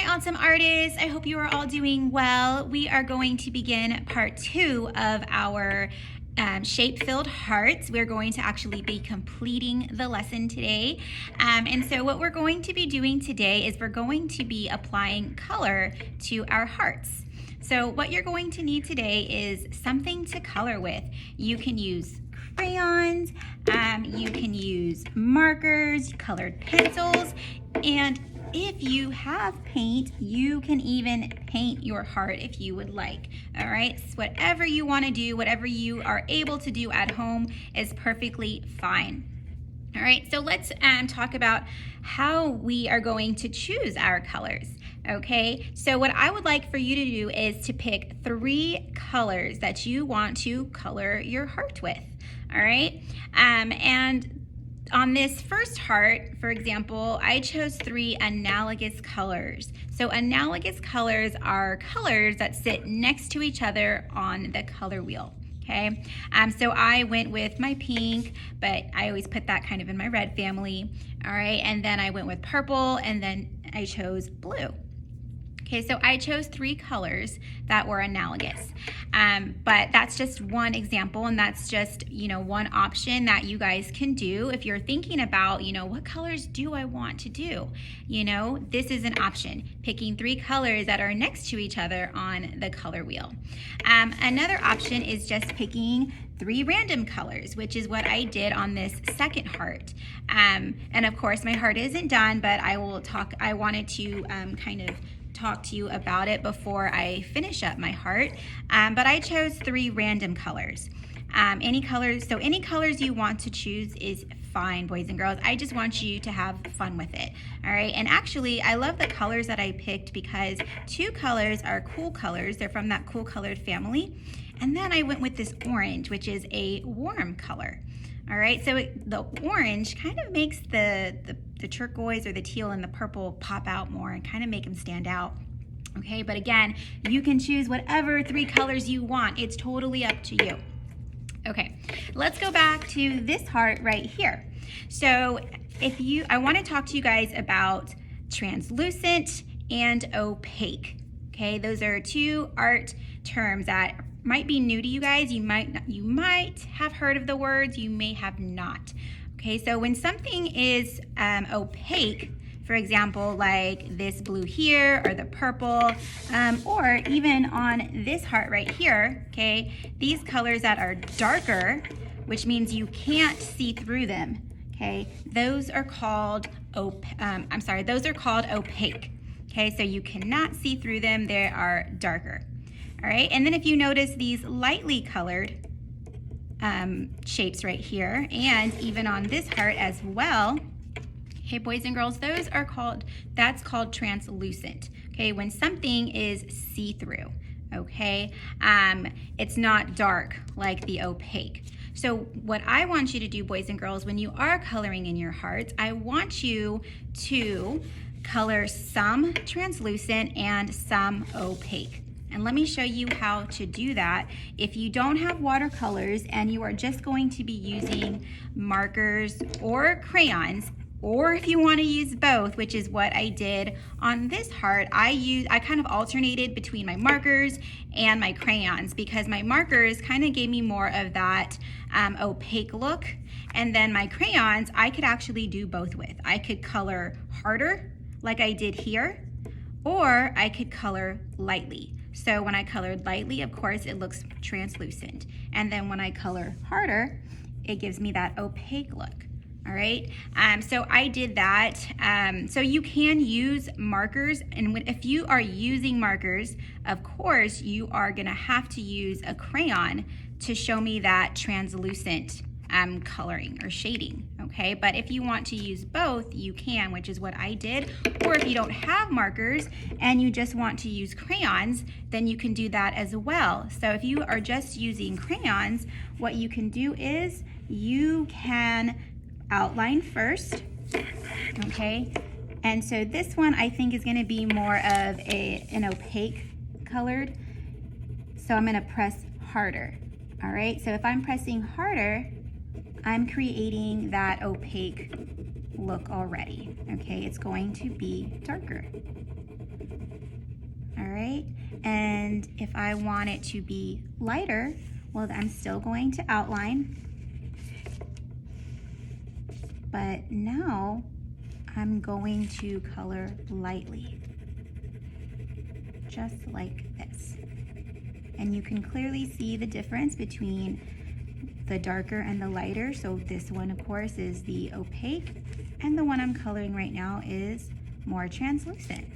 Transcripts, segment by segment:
awesome artists. I hope you are all doing well. We are going to begin part 2 of our shape-filled hearts. We're going to actually be completing the lesson today. And so what we're going to be doing today is we're going to be applying color to our hearts. So what you're going to need today is something to color with. You can use crayons, you can use markers, colored pencils, and if you have paint, you can even paint your heart if you would like. All right, so whatever you want to do, whatever you are able to do at home is perfectly fine. All right, so let's talk about how we are going to choose our colors. Okay, so what I would like for you to do is to pick 3 colors that you want to color your heart with. All right, and on this first heart, for example, I chose 3 analogous colors. So analogous colors are colors that sit next to each other on the color wheel. Okay, so I went with my pink, but I always put that kind of in my red family. All right, and then I went with purple, and then I chose blue. Okay, so I chose 3 colors that were analogous, but that's just one example, and that's just, one option that you guys can do if you're thinking about, what colors do I want to do? This is an option, picking 3 colors that are next to each other on the color wheel. Another option is just picking 3 random colors, which is what I did on this second heart. And of course, my heart isn't done, but I wanted to kind of talk to you about it before I finish up my heart, but I chose 3 random colors. Any colors you want to choose is fine, boys and girls. I just want you to have fun with it. All right, and actually I love the colors that I picked because 2 colors are cool colors. They're from that cool colored family, and then I went with this orange, which is a warm color. All right, so the orange kind of makes the turquoise or the teal and the purple pop out more and kind of make them stand out. Okay, but again, you can choose whatever 3 colors you want. It's totally up to you. Okay, let's go back to this heart right here. So I want to talk to you guys about translucent and opaque. Okay, those are 2 art terms that might be new to you guys. You might have heard of the words, you may have not. Okay, so when something is opaque, for example, like this blue here or the purple, or even on this heart right here, okay, these colors that are darker, which means you can't see through them, okay, those are called opaque. Okay, so you cannot see through them, they are darker. All right, and then if you notice these lightly colored shapes right here, and even on this heart as well, okay, boys and girls, that's called translucent. Okay, when something is see-through, okay, it's not dark like the opaque. So what I want you to do, boys and girls, when you are coloring in your hearts, I want you to color some translucent and some opaque. And let me show you how to do that. If you don't have watercolors and you are just going to be using markers or crayons, or if you want to use both, which is what I did on this heart, I kind of alternated between my markers and my crayons because my markers kind of gave me more of that opaque look. And then my crayons, I could actually do both with. I could color harder like I did here, or I could color lightly. So when I colored lightly, of course, it looks translucent. And then when I color harder, it gives me that opaque look. All right, so I did that. So you can use markers, and if you are using markers, of course, you are gonna have to use a crayon to show me that translucent coloring or shading, okay? But if you want to use both, you can, which is what I did. Or if you don't have markers and you just want to use crayons, then you can do that as well. So if you are just using crayons, what you can do is you can outline first, okay? And so this one I think is gonna be more of an opaque colored. So I'm gonna press harder, all right? So if I'm pressing harder, I'm creating that opaque look already, okay? It's going to be darker. all right? And if I want it to be lighter, well, I'm still going to outline. But now I'm going to color lightly, just like this. And you can clearly see the difference between the darker and the lighter. So this one, of course, is the opaque, and the one I'm coloring right now is more translucent.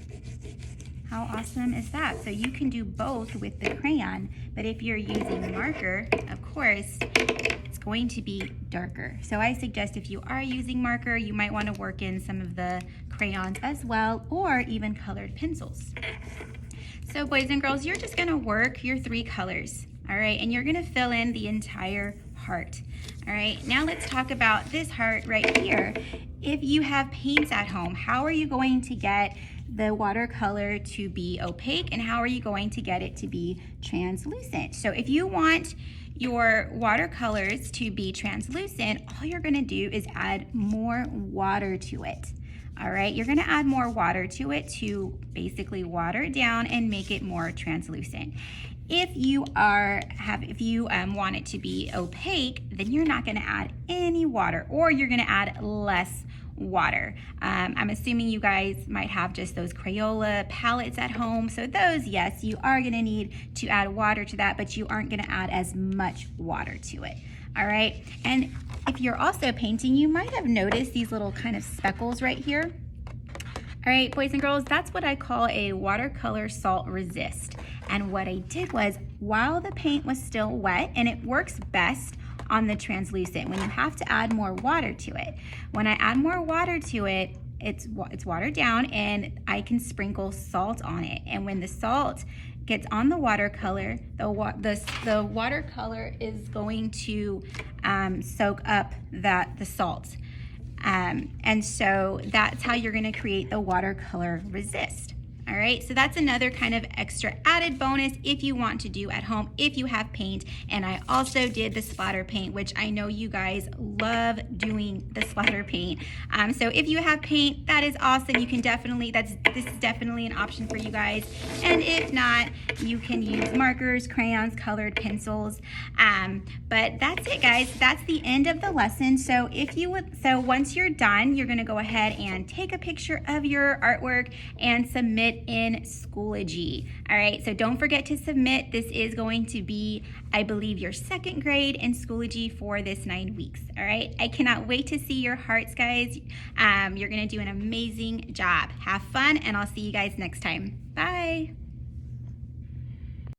How awesome is that? So you can do both with the crayon, but if you're using marker, of course, it's going to be darker. So I suggest if you are using marker, you might want to work in some of the crayons as well, or even colored pencils. So boys and girls, you're just gonna work your 3 colors, all right? And you're gonna fill in the entire heart, all right? Now let's talk about this heart right here. If you have paints at home, how are you going to get the watercolor to be opaque, and how are you going to get it to be translucent? So if you want your watercolors to be translucent, all you're gonna do is add more water to it. All right, you're gonna add more water to it to basically water it down and make it more translucent. If you want it to be opaque, then you're not gonna add any water, or you're gonna add less water. I'm assuming you guys might have just those Crayola palettes at home. So those, yes, you are gonna need to add water to that, but you aren't gonna add as much water to it. All right, and if you're also painting, you might have noticed these little kind of speckles right here. All right, boys and girls, that's what I call a watercolor salt resist. And what I did was, while the paint was still wet, and it works best on the translucent when you have to add more water to it. When I add more water to it, it's watered down, and I can sprinkle salt on it. And when the salt gets on the watercolor, the watercolor is going to soak up the salt. And so that's how you're gonna create the watercolor resist. All right, so that's another kind of extra added bonus if you want to do at home, if you have paint. And I also did the splatter paint, which I know you guys love doing the splatter paint. So if you have paint, that is awesome. You can definitely, this is definitely an option for you guys. And if not, you can use markers, crayons, colored pencils. But that's it, guys. That's the end of the lesson. So once you're done, you're gonna go ahead and take a picture of your artwork and submit in Schoology. All right, so don't forget to submit. This is going to be, I believe, your 2nd grade in Schoology for this 9 weeks. All right, I cannot wait to see your hearts, guys. You're gonna do an amazing job. Have fun, and I'll see you guys next time. Bye.